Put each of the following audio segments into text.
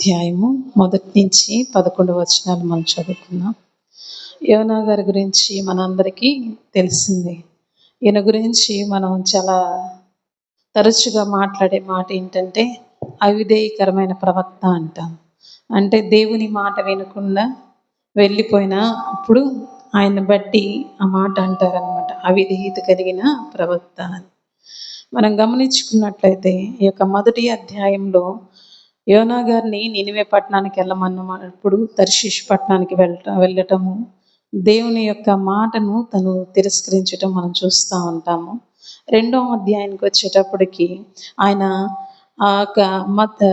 అధ్యాయము 1-11 వచనాలు మనం చదువుకుందాం. యోనా గారి గురించి మనందరికీ తెలిసిందే. ఈయన గురించి మనం చాలా తరచుగా మాట్లాడే మాట ఏంటంటే అవిధేయకరమైన ప్రవక్త అంటాం. అంటే దేవుని మాట వినకుండా వెళ్ళిపోయినా అప్పుడు ఆయన బట్టి ఆ మాట అంటారనమాట, అవిధేయత కలిగిన ప్రవక్త అని. మనం గమనించుకున్నట్లయితే ఈ యొక్క మొదటి అధ్యాయంలో యోనా గారిని నినివే పట్టణానికి వెళ్ళమన్నప్పుడు తర్షీషు పట్టణానికి వెళ్ళటము, దేవుని యొక్క మాటను తను తిరస్కరించటం మనం చూస్తూ ఉంటాము. 2వ అధ్యాయానికి వచ్చేటప్పటికి ఆయన ఆ యొక్క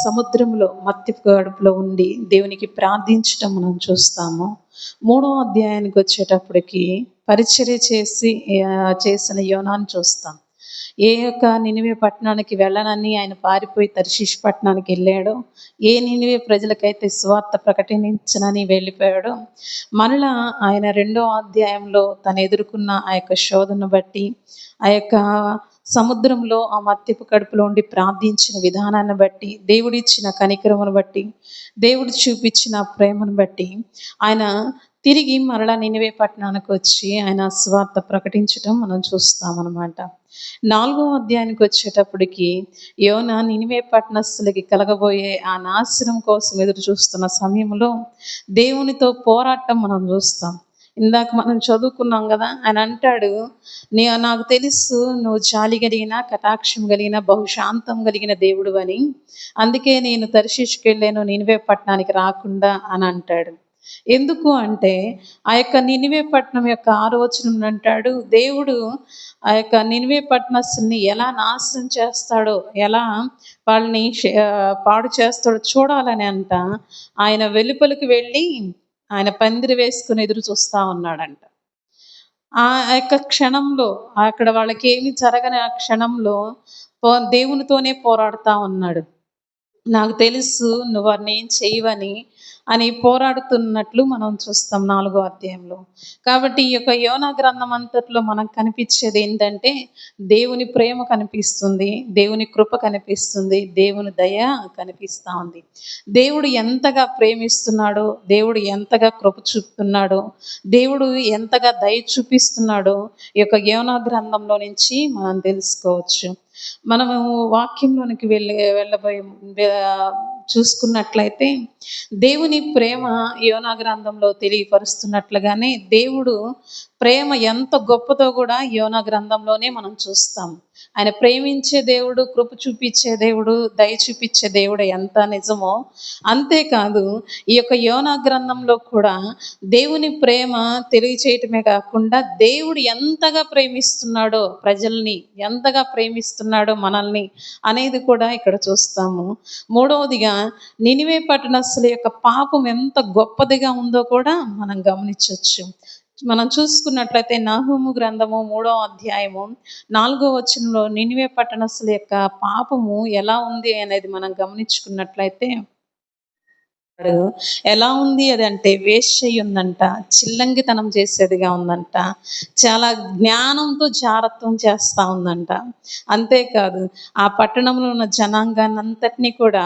సముద్రంలో మత్స్యపు గడుపులో ఉండి దేవునికి ప్రార్థించటం మనం చూస్తాము. 3వ అధ్యాయానికి వచ్చేటప్పటికి పరిచర్య చేసిన యోనాను చూస్తాం. ఏ యొక్క నినివే పట్టణానికి వెళ్ళనని ఆయన పారిపోయి తర్షీషు పట్టణానికి వెళ్ళాడో, ఏ నినివే ప్రజలకైతే సువార్త ప్రకటించనని వెళ్ళిపోయాడో, మరలా ఆయన 2వ అధ్యాయంలో తను ఎదుర్కొన్న ఆ యొక్క శోధనను బట్టి, ఆ యొక్క సముద్రంలో ఆ మత్స్యపు కడుపులో ఉండి ప్రార్థించిన విధానాన్ని బట్టి, దేవుడిచ్చిన కనికరమును బట్టి, దేవుడు చూపించిన ప్రేమను బట్టి ఆయన తిరిగి మరలా నినివే పట్టణానికి వచ్చి ఆయన సువార్త ప్రకటించడం మనం చూస్తామన్నమాట. 4వ అధ్యాయానికి వచ్చేటప్పటికి యోనా నినివే పట్టణస్థులకి కలగబోయే ఆ నాశనం కోసం ఎదురు చూస్తున్న సమయంలో దేవునితో పోరాటం మనం చూస్తాం. ఇందాక మనం చదువుకున్నాం కదా, ఆయన అంటాడు, నాకు తెలుసు నువ్వు జాలి కలిగిన, కటాక్షం కలిగిన, బహుశాంతం కలిగిన దేవుడు అని, అందుకే నేను తర్షీషుకి వెళ్ళాను, నినివే పట్టణానికి రాకుండా అని అంటాడు. ఎందుకు అంటే ఆ యొక్క నినివే పట్టణం యొక్క 6వ వచనం అంటాడు, దేవుడు ఆ యొక్క నినివే పట్టణస్థుల్ని ఎలా నాశనం చేస్తాడో, ఎలా వాళ్ళని పాడు చేస్తాడో చూడాలని అంట ఆయన వెలుపలికి వెళ్ళి ఆయన పందిరి వేసుకుని ఎదురు చూస్తూ ఉన్నాడంట. ఆ యొక్క క్షణంలో అక్కడ వాళ్ళకి ఏమి జరగని ఆ క్షణంలో దేవునితోనే పోరాడుతూ ఉన్నాడు. నాకు తెలుసు నువ్వు వారిని ఏం చేయవని అని పోరాడుతున్నట్లు మనం చూస్తాం 4వ అధ్యాయంలో. కాబట్టి ఈ యొక్క యోనా గ్రంథం అంతట్లో మనకు కనిపించేది ఏంటంటే దేవుని ప్రేమ కనిపిస్తుంది, దేవుని కృప కనిపిస్తుంది, దేవుని దయ కనిపిస్తూ ఉంది. దేవుడు ఎంతగా ప్రేమిస్తున్నాడో, దేవుడు ఎంతగా కృప చూపుతున్నాడో, దేవుడు ఎంతగా దయ చూపిస్తున్నాడో ఈ యొక్క యోనా గ్రంథంలో నుంచి మనం తెలుసుకోవచ్చు. మనము వాక్యంలోనికి వెళ్ళబోయే చూసుకున్నట్లయితే దేవుని ప్రేమ యోనా గ్రంథంలో తెలియపరుస్తున్నట్లుగానే దేవుడు ప్రేమ ఎంత గొప్పదో కూడా యోనా గ్రంథంలోనే మనం చూస్తాం. ఆయన ప్రేమించే దేవుడు, కృప చూపించే దేవుడు, దయ చూపించే దేవుడు ఎంత నిజమో, అంతేకాదు ఈ యొక్క యోనా గ్రంథంలో కూడా దేవుని ప్రేమ తెలియచేయటమే కాకుండా దేవుడు ఎంతగా ప్రేమిస్తున్నాడో ప్రజల్ని, ఎంతగా ప్రేమిస్తున్నాడో మనల్ని అనేది కూడా ఇక్కడ చూస్తాము. 3వదిగా నినివే పట్టణస్థుల యొక్క పాపం ఎంత గొప్పదిగా ఉందో కూడా మనం గమనించవచ్చు. మనం చూసుకున్నట్లయితే నాహూము గ్రంథము 3వ అధ్యాయము 4వ వచనంలో నినివే పట్టణస్థుల యొక్క పాపము ఎలా ఉంది అనేది మనం గమనించుకున్నట్లయితే ఎలా ఉంది అది అంటే వేశ్య ఉందంట, చిల్లంగితనం చేసేదిగా ఉందంట, చాలా జ్ఞానంతో జారత్వం చేస్తూ ఉందంట. అంతేకాదు ఆ పట్టణంలో ఉన్న జనాంగాన్ని అంతటినీ కూడా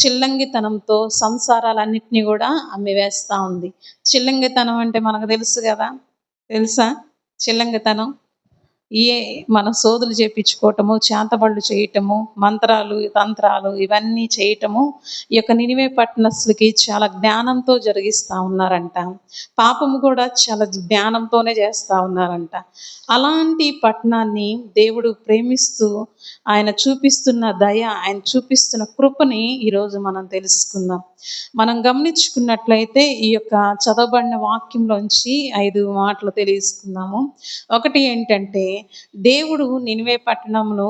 చిల్లంగితనంతో సంసారాలన్నిటినీ కూడా అమ్మివేస్తూ ఉంది. చిల్లంగితనం అంటే మనకు తెలుసు కదా, తెలుసా చిల్లంగితనం? మన సోదులు చేపించుకోవటము, చేతబళ్ళు చేయటము, మంత్రాలు తంత్రాలు ఇవన్నీ చేయటము ఈ యొక్క నినివే పట్టణస్థులకి చాలా జ్ఞానంతో జరిగిస్తూ ఉన్నారంట. పాపము కూడా చాలా జ్ఞానంతోనే చేస్తూ ఉన్నారంట. అలాంటి పట్టణాన్ని దేవుడు ప్రేమిస్తూ ఆయన చూపిస్తున్న దయ, ఆయన చూపిస్తున్న కృపని ఈరోజు మనం తెలుసుకుందాం. మనం గమనించుకున్నట్లయితే ఈ యొక్క చదవబడిన వాక్యంలోంచి 5 మాటలు తెలుసుకుందాము. ఒకటి ఏంటంటే దేవుడు నినివే పట్టణమును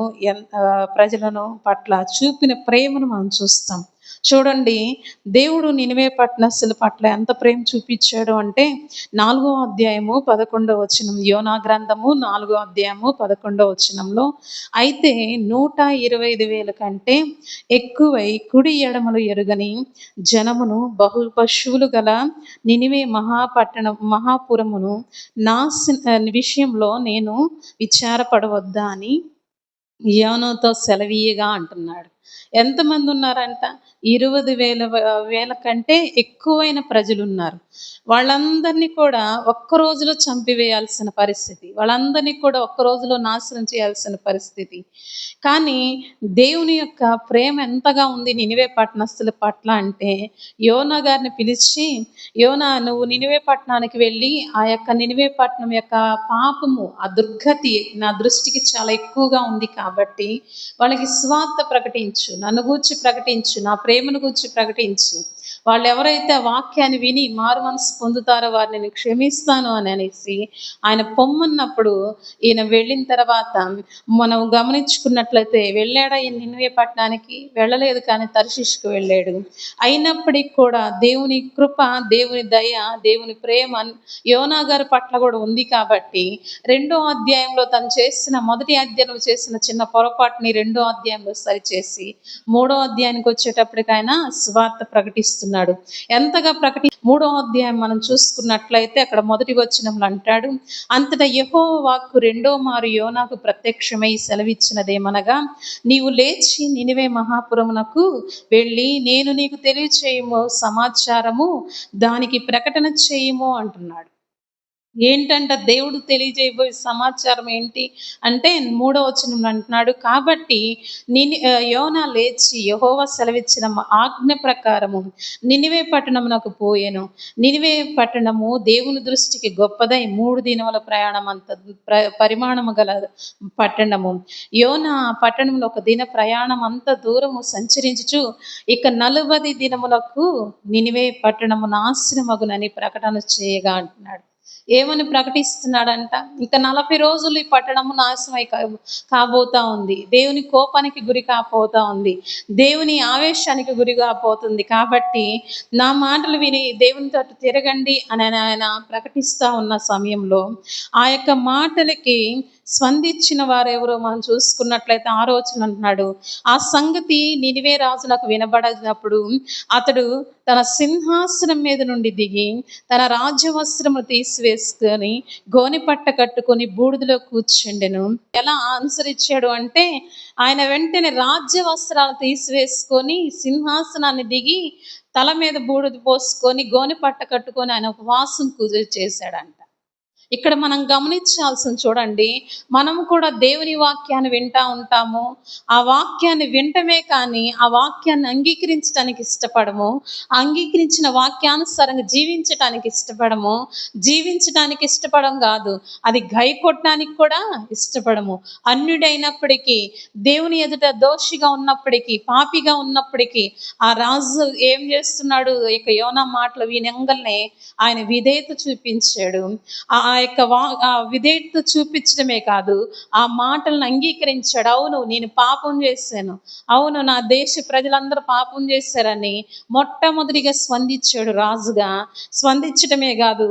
ప్రజలను పట్ల చూపిన ప్రేమను మనం చూస్తాం. చూడండి, దేవుడు నినివే పట్టణస్థుల పట్ల ఎంత ప్రేమ చూపించాడు అంటే 4వ అధ్యాయము 11వ వచనం, యోనా గ్రంథము 4వ అధ్యాయము 11వ వచనంలో, అయితే 125,000 కంటే ఎక్కువై కుడి ఎడమలు ఎరుగని జనమును బహు పశువులు గల నినివే మహాపురమును విషయంలో నేను విచారపడవద్దా అని యోనాతో సెలవీయగా అంటున్నాడు. ఎంతమంది ఉన్నారంట? 20,000 కంటే ఎక్కువైన ప్రజలున్నారు. వాళ్ళందరినీ కూడా ఒక్క రోజులో చంపివేయాల్సిన పరిస్థితి. వాళ్ళందరినీ కూడా ఒక్క రోజులో నాశనం చేయాల్సిన పరిస్థితి. కానీ దేవుని యొక్క ప్రేమ ఎంతగా ఉంది నినివే పట్టణస్థుల పట్ల అంటే, యోనా గారిని పిలిచి, యోనా నువ్వు నినివే పట్టణానికి వెళ్ళి ఆ యొక్క నినివే పట్టణం యొక్క పాపము, ఆ దుర్గతి నా దృష్టికి చాలా ఎక్కువగా ఉంది కాబట్టి వాళ్ళకి సువార్త ప్రకటించు, నన్ను గూర్చి ప్రకటించు, నా ప్రేమను గూర్చి ప్రకటించు. వాళ్ళు ఎవరైతే ఆ వాక్యాన్ని విని మారు మనసు పొందుతారో వారిని నేను క్షమిస్తాను అని అనేసి ఆయన పొమ్మన్నప్పుడు ఈయన వెళ్ళిన తర్వాత మనం గమనించుకున్నట్లయితే, వెళ్ళాడా ఈ నినివే పట్టణానికి? వెళ్ళలేదు, కానీ తర్షీషుకు వెళ్ళాడు. అయినప్పటికీ కూడా దేవుని కృప, దేవుని దయ, దేవుని ప్రేమ యోనా గారి పట్ల కూడా ఉంది కాబట్టి రెండో అధ్యాయంలో తను చేసిన మొదటి అధ్యాయంలో చేసిన చిన్న పొరపాటుని రెండో అధ్యాయంలో సరిచేసి మూడో అధ్యాయానికి వచ్చేటప్పటికి ఆయన సువార్త ప్రకటిస్తున్నాడు. ఎంతగా మూడో అధ్యాయం మనం చూసుకున్నట్లయితే అక్కడ మొదటి వచనంలో అంటాడు, అంతటా యెహోవా వాక్కు రెండో మారు యోనాకు ప్రత్యక్షమై సెలవిచ్చినదేమనగా, నీవు లేచి నినివే మహాపురమునకు వెళ్ళి నేను నీకు తెలియచేయము సమాచారము దానికి ప్రకటన చేయము అంటున్నాడు. ఏంటంట దేవుడు తెలియజేయబోయే సమాచారం ఏంటి అంటే, మూడో వచనంలో అంటున్నాడు, కాబట్టి యోనా లేచి యెహోవా సెలవిచ్చిన ఆజ్ఞ ప్రకారము నినివే పట్టణమునకు పోయెను. నినివే పట్టణము దేవుని దృష్టికి గొప్పదై 3 దినముల ప్రయాణం అంత పరిమాణము గల పట్టణము. యోనా పట్టణంలో ఒక దిన ప్రయాణం అంత దూరము సంచరించుచు ఇక 40 దినములకు నినివే పట్టణము నాశనమగునని ప్రకటన చేయగా అంటున్నాడు. ఏమని ప్రకటిస్తున్నాడంట? ఇక 40 రోజులు ఈ పట్టణము నాశనమై కాబోతా ఉంది. దేవుని కోపానికి గురి కాబోతా ఉంది. దేవుని ఆవేశానికి గురి కాబోతుంది. కాబట్టి నా మాటలు విని దేవుని తట్టు తిరగండి అని ఆయన ప్రకటిస్తూ ఉన్న సమయంలో ఆ యొక్క మాటలకి స్పందించిన వారెవరో మనం చూసుకున్నట్లయితే 6వ వచనం అంటున్నాడు, ఆ సంగతి నినివే రాజునకు వినబడినప్పుడు అతడు తన సింహాసనం మీద నుండి దిగి తన రాజ్యవస్త్రము తీసివేసుకొని గోనెపట్ట కట్టుకొని బూడిదలో కూర్చుండెను. ఎలా అనుసరించాడు అంటే, ఆయన వెంటనే రాజ్య వస్త్రాలు తీసివేసుకొని సింహాసనాన్ని దిగి తల మీద బూడిద పోసుకొని గోనెపట్ట కట్టుకొని ఆయన ఉపవాసం చేశాడంట. ఇక్కడ మనం గమనించాల్సింది చూడండి, మనం కూడా దేవుని వాక్యాన్ని వింటా ఉంటాము. ఆ వాక్యాన్ని వింటమే కానీ ఆ వాక్యాన్ని అంగీకరించడానికి ఇష్టపడము. అంగీకరించిన వాక్యానుసారంగా జీవించడానికి ఇష్టపడము. జీవించడానికి ఇష్టపడం కాదు, అది గైకొట్టడానికి కూడా ఇష్టపడము. అన్యుడైనప్పటికీ, దేవుని ఎదుట దోషిగా ఉన్నప్పటికీ, పాపిగా ఉన్నప్పటికీ ఆ రాజు ఏం చేస్తున్నాడు? ఇక యోనా మాటలు వినంగానే ఆయన విధేయత చూపించాడు. ఆ యొక్క విధేయత చూపించడమే కాదు, ఆ మాటలను అంగీకరించాడు. అవును, నేను పాపం చేశాను, అవును నా దేశ ప్రజలందరూ పాపం చేశారని మొట్టమొదటిగా స్పందించాడు. రాజుగా స్పందించడమే కాదు,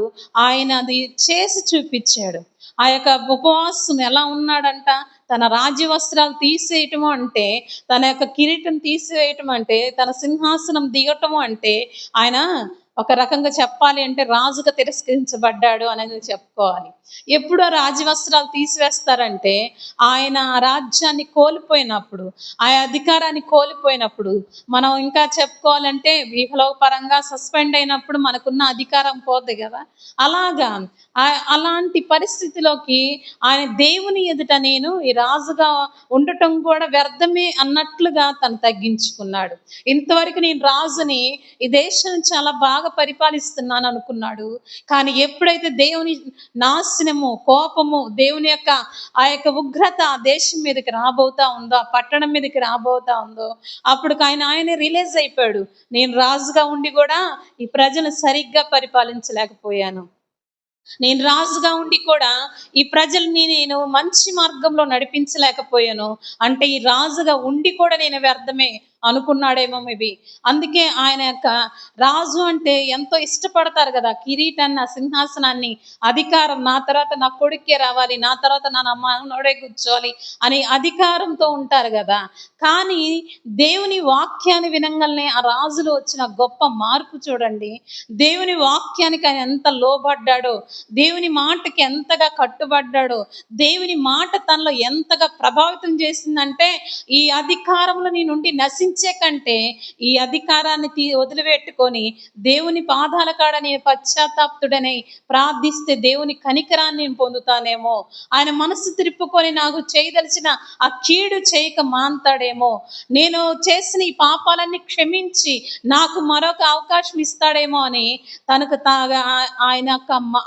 ఆయన అది చేసి చూపించాడు. ఆ యొక్క ఉపవాసం ఎలా ఉన్నాడంట? తన రాజ్య వస్త్రాలు తీసేయటము అంటే, తన యొక్క కిరీటం తీసివేయటం అంటే, తన సింహాసనం దిగటము అంటే, ఆయన ఒక రకంగా చెప్పాలి అంటే రాజుగా తిరస్కరించబడ్డాడు అనేది చెప్పుకోవాలి. ఎప్పుడు ఆ రాజవస్త్రాలు తీసివేస్తారంటే, ఆయన రాజ్యాన్ని కోల్పోయినప్పుడు, ఆ అధికారాన్ని కోల్పోయినప్పుడు, మనం ఇంకా చెప్పుకోవాలంటే పరంగా సస్పెండ్ అయినప్పుడు మనకున్న అధికారం పోద్ది కదా. అలాగా అలాంటి పరిస్థితిలోకి ఆయన దేవుని ఎదుట నేను ఈ రాజుగా ఉండటం కూడా వ్యర్థమే అన్నట్లుగా తను తగ్గించుకున్నాడు. ఇంతవరకు నేను రాజుని, ఈ దేశం చాలా బాగా పరిపాలిస్తున్నాను అనుకున్నాడు. కానీ ఎప్పుడైతే దేవుని నాశనము, కోపము, దేవుని యొక్క ఆ యొక్క ఉగ్రత ఆ దేశం మీదకి రాబోతా ఉందో, ఆ పట్టణం మీదకి రాబోతా ఉందో, అప్పుడు ఆయనే రిలీజ్ అయిపోయాడు. నేను రాజుగా ఉండి కూడా ఈ ప్రజలు సరిగ్గా పరిపాలించలేకపోయాను. నేను రాజుగా ఉండి కూడా ఈ ప్రజల్ని నేను మంచి మార్గంలో నడిపించలేకపోయాను. అంటే ఈ రాజుగా ఉండి కూడా నేను వ్యర్థమే అనుకున్నాడేమో మేబీ. అందుకే ఆయన యొక్క రాజు అంటే ఎంతో ఇష్టపడతారు కదా, కిరీటాన్ని, ఆ సింహాసనాన్ని, అధికారం నా తర్వాత నా కొడుకే రావాలి, నా తర్వాత నా మనవడే కూర్చోవాలి అని అధికారంతో ఉంటారు కదా. కానీ దేవుని వాక్యాన్ని వినంగానే ఆ రాజులో వచ్చిన గొప్ప మార్పు చూడండి. దేవుని వాక్యానికి ఆయన ఎంత లోబడ్డాడో, దేవుని మాటకి ఎంతగా కట్టుబడ్డాడో, దేవుని మాట తనలో ఎంతగా ప్రభావితం చేసిందంటే, ఈ అధికారంలో నీ నుండి నశించే కంటే ఈ అధికారాన్ని వదిలిపెట్టుకొని దేవుని పాదాల కాడ నేను పశ్చాత్తాప్తుడని ప్రార్థిస్తే దేవుని కనికరాన్ని నేను పొందుతానేమో, ఆయన మనసు తిరుపుకొని నాకు చేయదలిచిన ఆ కీడు చేయక మాంతాడేమో, నేను చేసిన ఈ పాపాలన్నీ క్షమించి నాకు మరొక అవకాశం ఇస్తాడేమో అని తనకు తాగా ఆయన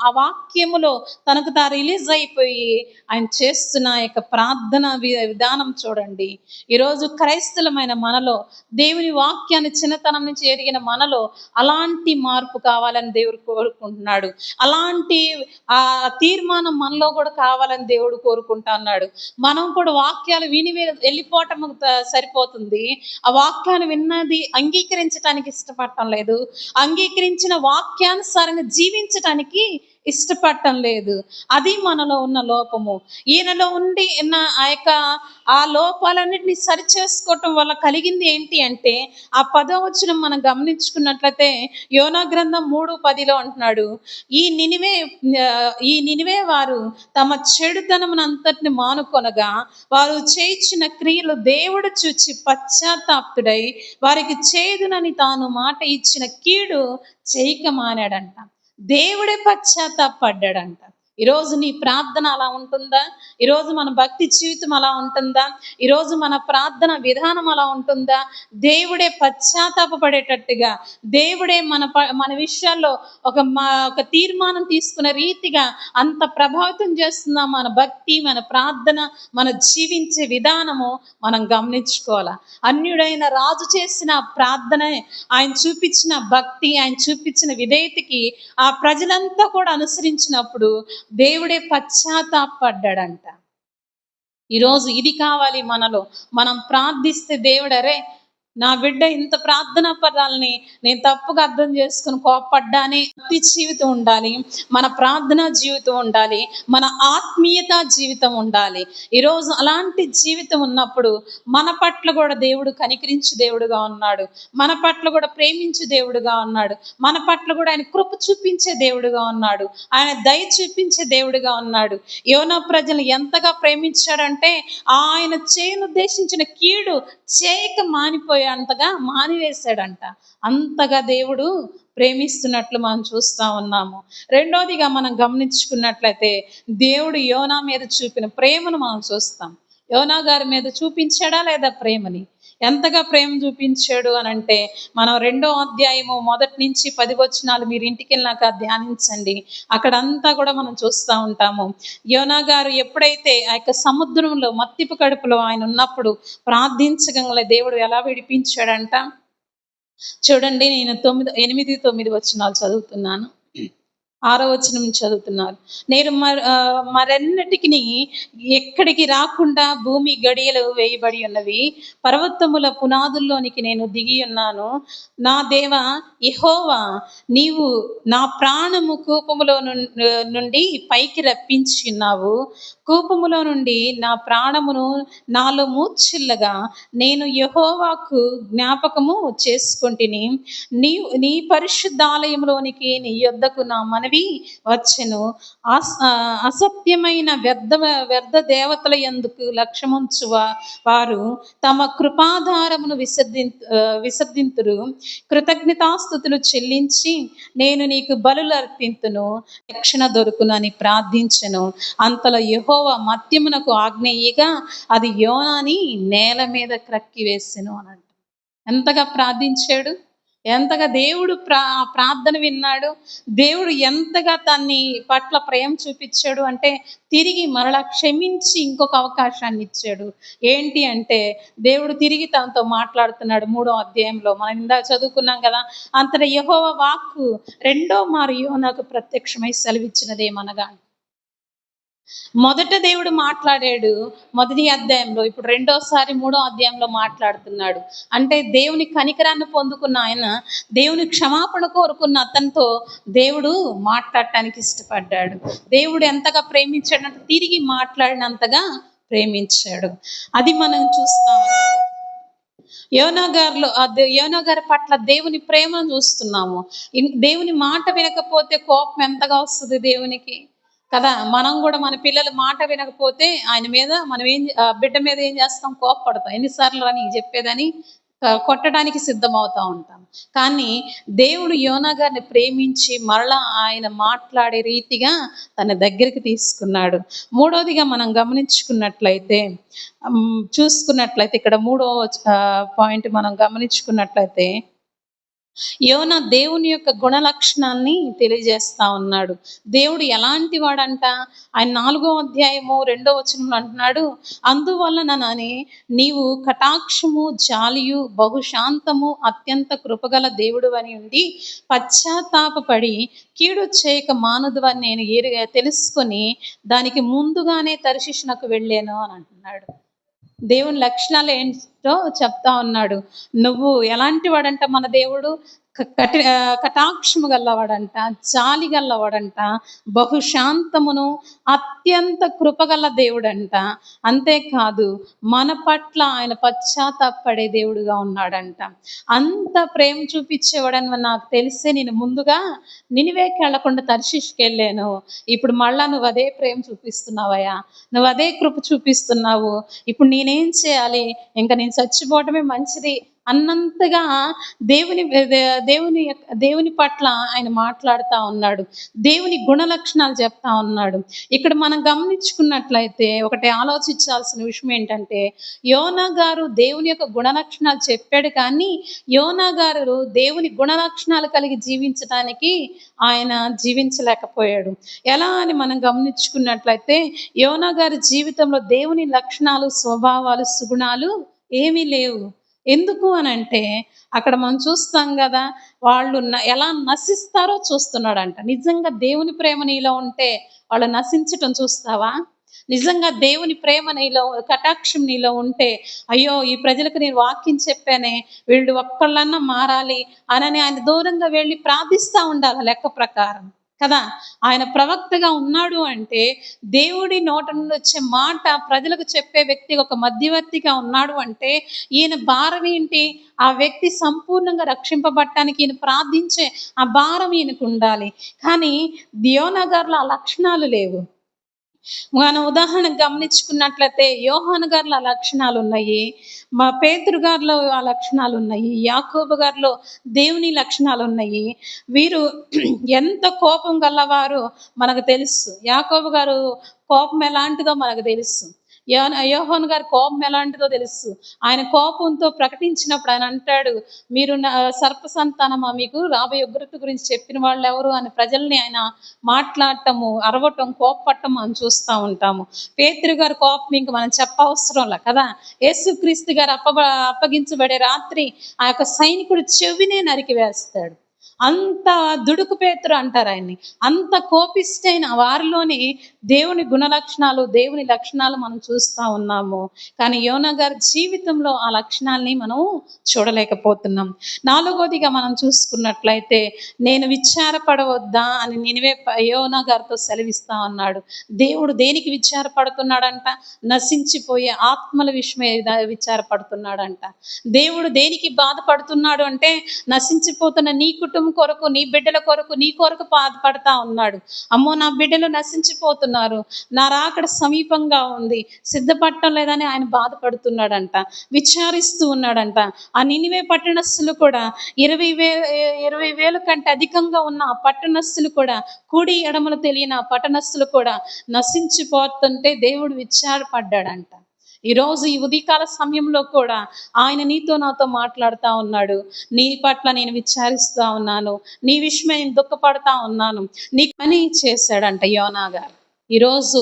ఆ వాక్యములో తనకు తా రిలీజ్ అయిపోయి ఆయన చేస్తున్న యొక్క ప్రార్థన విధానం చూడండి. ఈరోజు క్రైస్తవులమైన మనలో దేవుని వాక్యాన్ని చిన్నతనం నుంచి ఎరిగిన మనలో అలాంటి మార్పు కావాలని దేవుడు కోరుకుంటున్నాడు. అలాంటి ఆ తీర్మానం మనలో కూడా కావాలని దేవుడు కోరుకుంటా ఉన్నాడు. మనం కూడా వాక్యాలు విని వెళ్ళిపోవటం సరిపోతుంది. ఆ వాక్యాన్ని విన్నది అంగీకరించడానికి ఇష్టపడటం లేదు, అంగీకరించిన వాక్యానుసారంగా జీవించటానికి ఇష్టపడటం లేదు. అది మనలో ఉన్న లోపము. ఈయనలో ఉండి ఆ లోపాలన్నిటిని సరి చేసుకోవటం వల్ల కలిగింది ఏంటి అంటే, ఆ 10వ వచనం మనం గమనించుకున్నట్లయితే యోనా గ్రంథం 3:10 అంటున్నాడు, ఈ నినివే వారు తమ చెడుతనమునంతటిని మానుకొనగా వారు చేయించిన క్రియలు దేవుడు చూచి పశ్చాత్తాప్తుడై వారికి చేదునని తాను మాట ఇచ్చిన కీడు చేయక మానాడంట. దేవుడే పశ్చాత్తాపడ్డాడంట. ఈరోజు నీ ప్రార్థన అలా ఉంటుందా? ఈరోజు మన భక్తి జీవితం అలా ఉంటుందా? ఈరోజు మన ప్రార్థన విధానం అలా ఉంటుందా? దేవుడే పశ్చాత్తాపపడేటట్టుగా, దేవుడే మన విషయాల్లో ఒక తీర్మానం తీసుకునే రీతిగా అంత ప్రభావితం చేస్తుందా మన భక్తి, మన ప్రార్థన, మన జీవించే విధానము మనం గమనించుకోవాలా. అన్యుడైన రాజు చేసిన ప్రార్థన, ఆయన చూపించిన భక్తి, ఆయన చూపించిన విధేయతకి ఆ ప్రజలంతా కూడా అనుసరించినప్పుడు దేవుడే పశ్చాత్తాపడ్డాడంట. ఈరోజు ఇది కావాలి మనలో. మనం ప్రార్థిస్తే దేవుడు, అరే నా బిడ్డ ఇంత ప్రార్థన పదాలని నేను తప్పుగా అర్థం చేసుకుని కోపడ్డాని. భక్తి జీవితం ఉండాలి, మన ప్రార్థన జీవితం ఉండాలి, మన ఆత్మీయత జీవితం ఉండాలి. ఈరోజు అలాంటి జీవితం ఉన్నప్పుడు మన పట్ల కూడా దేవుడు కనికరించు దేవుడుగా ఉన్నాడు, మన పట్ల కూడా ప్రేమించు దేవుడుగా ఉన్నాడు, మన పట్ల కూడా ఆయన కృప చూపించే దేవుడుగా ఉన్నాడు, ఆయన దయ చూపించే దేవుడుగా ఉన్నాడు. యోనా ప్రజలు ఎంతగా ప్రేమించాడంటే ఆయన చేయనుద్దేశించిన కీడు చేయక అంతగా మానివేశాడంట. అంతగా దేవుడు ప్రేమిస్తున్నట్లు మనం చూస్తా ఉన్నాము. రెండోదిగా మనం గమనించుకున్నట్లయితే దేవుడు యోనా మీద చూపిన ప్రేమను మనం చూస్తాం. యోనా గారి మీద చూపించాడా లేదా ప్రేమని? ఎంతగా ప్రేమ చూపించాడు అని అంటే, మనం 2వ అధ్యాయము 1 నుంచి 10 వచనాలు మీరు ఇంటికి వెళ్ళాక ధ్యానించండి. అక్కడంతా కూడా మనం చూస్తూ ఉంటాము. యోనా గారు ఎప్పుడైతే ఆ యొక్క సముద్రంలో మత్తిపు కడుపులో ఆయన ఉన్నప్పుడు ప్రార్థించగల దేవుడు ఎలా విడిపించాడంట చూడండి. నేను 8, 9 వచనాలు చదువుతున్నాను. 6వ వచనం చదువుతున్నారు. నేను మరెన్నటికి ఎక్కడికి రాకుండా భూమి గడియలు వేయబడి ఉన్నవి, పర్వతముల పునాదుల్లోనికి నేను దిగి ఉన్నాను. నా దేవ యెహోవా, నీవు నా ప్రాణము కూపములో నుండి పైకి రప్పించి ఉన్నావు. కూపములో నుండి నా ప్రాణమును నాలో మూర్ఛిల్లగా నేను యెహోవాకు జ్ఞాపకము చేసుకొంటిని. నీ పరిశుద్ధాలయంలోనికి నీ యొద్దకు నా మనవి వచ్చెను. అసత్యమైన వ్యర్థ దేవతల యందుకు లక్ష్యముంచు వారు తమ కృపాధారమును విసర్జింతురు. కృతజ్ఞతాస్తుతులు చెల్లించి నేను నీకు బలులు అర్పింతును, రక్షణ దొరుకునని ప్రార్థించెను. అంతలో యెహోవా మత్యమునకు ఆజ్ఞేయగా అది యోనాని నేల మీద క్రక్కి వేసెను అనంట. ఎంతగా ప్రార్థించాడు, ఎంతగా దేవుడు ప్రార్థన విన్నాడు, దేవుడు ఎంతగా తన్ని పట్ల ప్రేమ చూపించాడు అంటే తిరిగి మరలా క్షమించి ఇంకొక అవకాశాన్ని ఇచ్చాడు. ఏంటి అంటే దేవుడు తిరిగి తనతో మాట్లాడుతున్నాడు. 3వ అధ్యాయంలో మనం ఇందాక చదువుకున్నాం కదా, అంతటా యెహోవా వాక్కు రెండో మారు యోనాకు ప్రత్యక్షమై సెలవిచ్చినదేమనగా, మొదట దేవుడు మాట్లాడాడు మొదటి అధ్యాయంలో, ఇప్పుడు రెండోసారి మూడో అధ్యాయంలో మాట్లాడుతున్నాడు. అంటే దేవుని కనికరాన్ని పొందుకున్న ఆయన, దేవుని క్షమాపణ కోరుకున్న అతనితో దేవుడు మాట్లాడటానికి ఇష్టపడ్డాడు. దేవుడు ఎంతగా ప్రేమించాడంటే తిరిగి మాట్లాడినంతగా ప్రేమించాడు. అది మనం చూస్తాం. యోనా గారి పట్ల దేవుని ప్రేమను చూస్తున్నాము. దేవుని మాట వినకపోతే కోపం ఎంతగా వస్తుంది దేవునికి కదా. మనం కూడా మన పిల్లల మాట వినకపోతే ఆయన మీద మనం బిడ్డ మీద ఏం చేస్తాం? కోపపడతాం. ఎన్నిసార్లు అని చెప్పేదని కొట్టడానికి సిద్ధమవుతా ఉంటాం. కానీ దేవుడు యోనా గారిని ప్రేమించి మరలా ఆయన మాట్లాడే రీతిగా తన దగ్గరికి తీసుకున్నాడు. మూడోదిగా మనం గమనించుకున్నట్లయితే చూసుకున్నట్లయితే ఇక్కడ మూడో పాయింట్ మనం గమనించుకున్నట్లయితే యోనా దేవుని యొక్క గుణ లక్షణాన్ని తెలియజేస్తా ఉన్నాడు. దేవుడు ఎలాంటి వాడంట? ఆయన 4వ అధ్యాయము 2వ వచనంలో అంటున్నాడు, అందువలనని నీవు కటాక్షము, జాలియు, బహుశాంతము, అత్యంత కృపగల దేవుడు అని ఉండి పశ్చాత్తాపపడి కీడు చేయక మానదు అని నేను తెలుసుకొని దానికి ముందుగానే తర్షీషునకు వెళ్ళాను అని అంటున్నాడు. దేవుని లక్షణాలు ఏంటో చెప్తా ఉన్నాడు. నువ్వు ఎలాంటి వాడంట? మన దేవుడు కటాక్షము గల్లవాడంట, జాలి గల్లవాడంట, బహుశాంతమును, అత్యంత కృపగల దేవుడంట. అంతేకాదు మన పట్ల ఆయన పశ్చాత్తాపడే దేవుడుగా ఉన్నాడంట. అంత ప్రేమ చూపించేవాడని నాకు తెలిసే నేను ముందుగా నినివేకి వెళ్లకుండా తర్షీషుకి వెళ్ళాను. ఇప్పుడు మళ్ళా నువ్వు అదే ప్రేమ చూపిస్తున్నావయ్యా, నువ్వు అదే కృప చూపిస్తున్నావు. ఇప్పుడు నేనేం చేయాలి? ఇంకా నేను చచ్చిపోవటమే మంచిది అన్నంతగా దేవుని పట్ల ఆయన మాట్లాడుతూ ఉన్నాడు. దేవుని గుణ లక్షణాలు చెప్తా ఉన్నాడు. ఇక్కడ మనం గమనించుకున్నట్లయితే ఒకటి ఆలోచించాల్సిన విషయం ఏంటంటే, యోనా గారు దేవుని యొక్క గుణ లక్షణాలు చెప్పాడు, కానీ యోనా గారు దేవుని గుణ లక్షణాలు కలిగి జీవించడానికి ఆయన జీవించలేకపోయాడు. ఎలా అని మనం గమనించుకున్నట్లయితే యోనా గారి జీవితంలో దేవుని లక్షణాలు, స్వభావాలు, సుగుణాలు ఏమీ లేవు. ఎందుకు అని అంటే అక్కడ మనం చూస్తాం కదా, వాళ్ళు ఎలా నశిస్తారో చూస్తున్నాడంట. నిజంగా దేవుని ప్రేమ నీలో ఉంటే వాళ్ళు నశించటం చూస్తావా? నిజంగా దేవుని ప్రేమ నీలో, కటాక్షం నీలో ఉంటే, అయ్యో ఈ ప్రజలకు నేను వాక్యం చెప్పానే, వీళ్ళు ఒక్కళ్ళన్నా మారాలి అని ఆయన దూరంగా వెళ్ళి ప్రార్థిస్తూ ఉండాలి లెక్క ప్రకారం కదా. ఆయన ప్రవక్తగా ఉన్నాడు అంటే దేవుడి నోట నుండి వచ్చే మాట ప్రజలకు చెప్పే వ్యక్తి, ఒక మధ్యవర్తిగా ఉన్నాడు అంటే ఈయన భారం ఏంటి? ఆ వ్యక్తి సంపూర్ణంగా రక్షింపబడటానికి ఈయన ప్రార్థించే ఆ భారం ఈయనకు ఉండాలి. కానీ యోనా గారిలో ఆ లక్షణాలు లేవు. మనం ఉదాహరణ గమనించుకున్నట్లయితే యోహాను గారిలో ఆ లక్షణాలు ఉన్నాయి, మా పేతురు గారిలో ఆ లక్షణాలు ఉన్నాయి, యాకోబు గారిలో దేవుని లక్షణాలు ఉన్నాయి. వీరు ఎంత కోపం గలవారో మనకు తెలుసు. యాకోబు గారు కోపం ఎలాంటిదో మనకు తెలుసు. యోహాను గారి కోపం ఎలాంటిదో తెలుసు. ఆయన కోపంతో ప్రకటించినప్పుడు ఆయన అంటాడు, మీరు సర్ప సంతానమా, మీకు రాబోయే ఉగ్రత గురించి చెప్పిన వాళ్ళు ఎవరు అని ప్రజల్ని ఆయన మాట్లాడటము, అరవటం, కోపపట్టము అని చూస్తూ ఉంటాము. పేతురు గారి కోపం ఇంక మనం చెప్పవసరంలా కదా. యేసుక్రీస్తు గారు అప్పగించబడే రాత్రి ఆ యొక్క సైనికుడు చెవినే నరికి వేస్తాడు. అంత దుడుకు పేతురు అంటారు ఆయన్ని. అంత కోపిష్టైన వారిలోని దేవుని గుణ లక్షణాలు, దేవుని లక్షణాలు మనం చూస్తూ ఉన్నాము. కానీ యోనా గారి జీవితంలో ఆ లక్షణాలని మనం చూడలేకపోతున్నాం. 4వదిగా మనం చూసుకున్నట్లయితే, నేను విచారపడవద్దా అని నినివే యోనా గారితో సెలవిస్తా ఉన్నాడు. దేవుడు దేనికి విచారపడుతున్నాడంట? నశించిపోయే ఆత్మల విషయమే విచారపడుతున్నాడంట. దేవుడు దేనికి బాధపడుతున్నాడు అంటే, నశించిపోతున్న నీ కుటుంబం కొరకు, నీ బిడ్డల కొరకు, నీ కొరకు బాధపడతా ఉన్నాడు. అమ్మో నా బిడ్డలు నశించిపోతున్నారు, నా రాకడ సమీపంగా ఉంది, సిద్ధపడటం లేదని ఆయన బాధపడుతున్నాడంట, విచారిస్తూ ఉన్నాడంట. ఆ నినివే పట్టణస్థులు కూడా 20,000 కంటే అధికంగా ఉన్న ఆ పట్టణస్థులు కూడా, కూడి ఎడమలు తెలియని ఆ పట్టణస్థులు కూడా నశించిపోతుంటే దేవుడు విచారపడ్డాడంట. ఈరోజు ఈ ఉదయకాల సమయంలో కూడా ఆయన నీతో నాతో మాట్లాడుతూ ఉన్నాడు. నీ పట్ల నేను విచారిస్తూ ఉన్నాను, నీ విషయమే నేను దుఃఖపడతా ఉన్నాను. నీ పని చేశాడంట యోనా గారు. ఈరోజు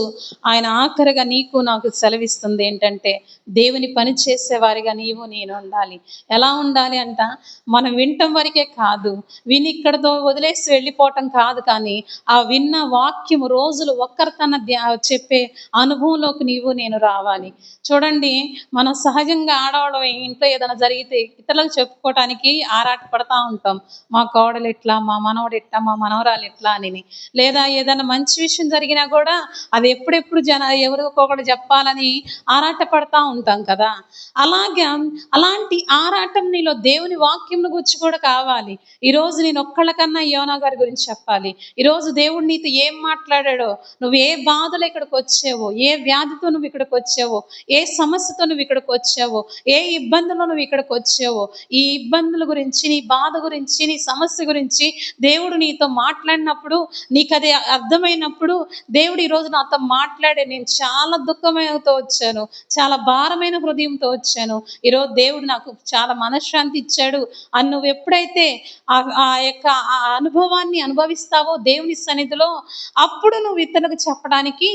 ఆయన ఆఖరిగా నీకు నాకు సెలవిస్తుంది ఏంటంటే, దేవుని పని చేసేవారిగా నీవు నేను ఉండాలి. ఎలా ఉండాలి అంట, మనం వినటం వరకే కాదు, విని ఇక్కడితో వదిలేసి వెళ్ళిపోవటం కాదు, కానీ ఆ విన్న వాక్యము రోజులు ఒక్కరికన్నా చెప్పే అనుభవంలోకి నీవు నేను రావాలి. చూడండి, మనం సహజంగా ఆడవాళ్ళం ఇంట్లో ఏదైనా జరిగితే ఇతరులకు చెప్పుకోవటానికి ఆరాట పడతా ఉంటాం. మా కోడలు ఇట్లా, మా మనవడు ఇట్లా, మా మనవరాలు ఇట్లా అని. లేదా ఏదైనా మంచి విషయం జరిగినా కూడా అది ఎప్పుడెప్పుడు ఎవరికొకరు చెప్పాలని ఆరాట పడతా ఉంటాం కదా. అలాంటి ఆరాటం నీలో దేవుని వాక్యం గురించి కూడా కావాలి. ఈరోజు నేను ఒక్కళ్ళకన్నా యోనా గారి గురించి చెప్పాలి. ఈరోజు దేవుడు నీతో ఏం మాట్లాడాడో, నువ్వు ఏ బాధలు ఇక్కడికి వచ్చావో, ఏ వ్యాధితో నువ్వు ఇక్కడికి వచ్చావో, ఏ సమస్యతో నువ్వు ఇక్కడికి వచ్చావో, ఏ ఇబ్బందులు నువ్వు ఇక్కడికి వచ్చావో, ఈ ఇబ్బందుల గురించి, నీ బాధ గురించి, నీ సమస్య గురించి దేవుడు నీతో మాట్లాడినప్పుడు, నీకు అది అర్థమైనప్పుడు, దేవుడు ఈరోజు నాతో మాట్లాడే, నేను చాలా దుఃఖంతో వచ్చాను, చాలా భారమైన హృదయంతో వచ్చాను, ఈరోజు దేవుడు నాకు చాలా మనశ్శాంతి ఇచ్చాడు అని నువ్వు ఎప్పుడైతే ఆ యొక్క ఆ అనుభవాన్ని అనుభవిస్తావో దేవుని సన్నిధిలో, అప్పుడు నువ్వు ఇతరులకు చెప్పడానికి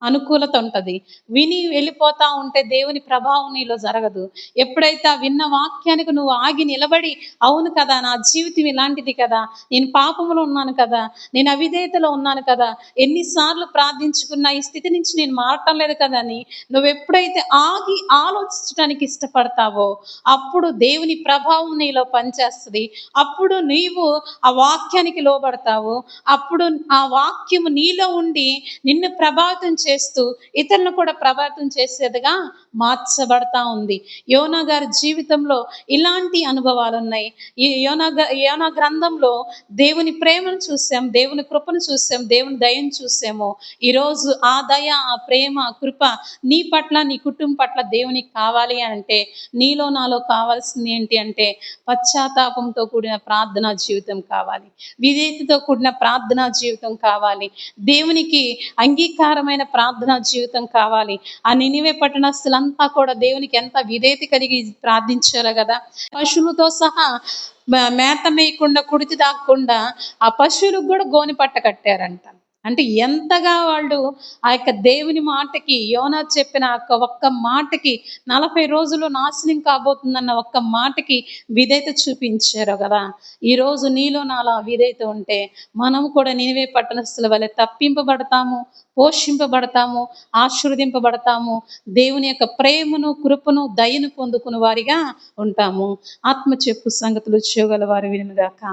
అనుకూలత ఉంటుంది. విని వెళ్ళిపోతా ఉంటే దేవుని ప్రభావం నీలో జరగదు. ఎప్పుడైతే ఆ విన్న వాక్యానికి నువ్వు ఆగి నిలబడి, అవును కదా, నా జీవితం ఇలాంటిది కదా, నేను పాపంలో ఉన్నాను కదా, నేను అవిధేయతలో ఉన్నాను కదా, ఎన్నిసార్లు ప్రార్థించుకున్నా ఈ స్థితి నుంచి నేను మారటం లేదు కదా అని నువ్వు ఎప్పుడైతే ఆగి ఆలోచించడానికి ఇష్టపడతావో, అప్పుడు దేవుని ప్రభావం నీలో పనిచేస్తుంది. అప్పుడు నీవు ఆ వాక్యానికి లోబడతావు. అప్పుడు ఆ వాక్యము నీలో ఉండి నిన్ను ప్రభావితం చేస్తూ ఇతరులను కూడా ప్రభావితం చేసేదిగా మార్చబడతా ఉంది. యోనా గారి జీవితంలో ఇలాంటి అనుభవాలు ఉన్నాయి. ఈ యోనా గ్రంథంలో దేవుని ప్రేమను చూసాం, దేవుని కృపను చూసాం, దేవుని దయను చూసాము. ఈరోజు ఆ దయ, ఆ ప్రేమ, కృప నీ పట్ల, నీ కుటుంబం పట్ల దేవునికి కావాలి అంటే, నీలో నాలో కావాల్సింది ఏంటి అంటే, పశ్చాత్తాపంతో కూడిన ప్రార్థనా జీవితం కావాలి, విధేయతతో కూడిన ప్రార్థనా జీవితం కావాలి, దేవునికి అంగీకారమైన ప్రార్థనా జీవితం కావాలి. ఆ నినివే పట్టణస్తులంతా కూడా దేవునికి ఎంత విధేయత కలిగి ప్రార్థించారు కదా. పశువులతో సహా మేత మేయకుండా, కుడితి దాక్కుండా ఆ పశువులకు కూడా గోని పట్ట కట్టారంట. అంటే ఎంతగా వాళ్ళు ఆ యొక్క దేవుని మాటకి, యోనా చెప్పిన ఒక్క మాటకి, 40 రోజులు నాశనం కాబోతుందన్న ఒక్క మాటకి విధేయత చూపించారు కదా. ఈరోజు నీలో నాలో విధేయత ఉంటే మనం కూడా నినివే పట్టణస్తుల వలె తప్పింపబడతాము, పోషింపబడతాము, ఆశీర్వదింపబడతాము, దేవుని యొక్క ప్రేమను, కృపను, దయను పొందుకుని వారిగా ఉంటాము. ఆత్మ చెప్పు సంగతులు చేయగల వారి వినుగాక.